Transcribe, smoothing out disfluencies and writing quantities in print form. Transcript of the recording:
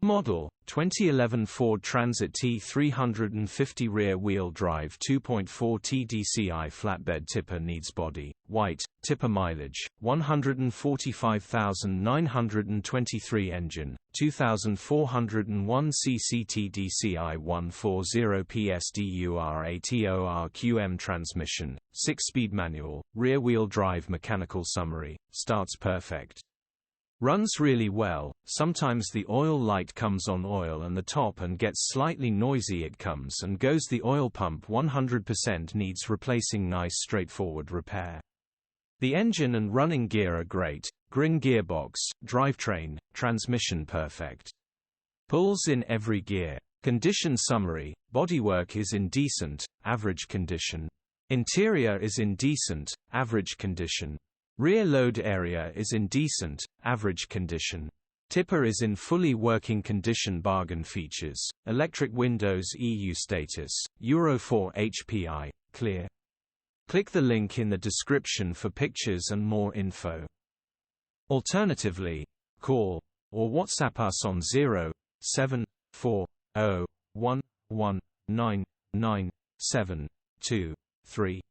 Model 2011 Ford Transit T350 rear-wheel drive 2.4 TDCi flatbed tipper needs body, white, tipper mileage, 145,923 engine, 2,401 cc TDCi 140ps DURATORQ-M transmission, 6-speed manual, rear-wheel drive mechanical summary, starts perfect. Runs really well. Sometimes the oil light comes on oil and the top and gets slightly noisy. It comes and goes. The oil pump 100% needs replacing. Nice straightforward repair. The engine and running gear are great. Grin gearbox, drivetrain, transmission perfect. Pulls in every gear. Condition summary: bodywork is in decent, average condition. Interior is in decent, average condition. Rear load area is in decent, average condition. Tipper is in fully working condition. Bargain features: electric windows, EU status, Euro 4 HPI, clear. Click the link in the description for pictures and more info. Alternatively, call or WhatsApp us on 07401199723.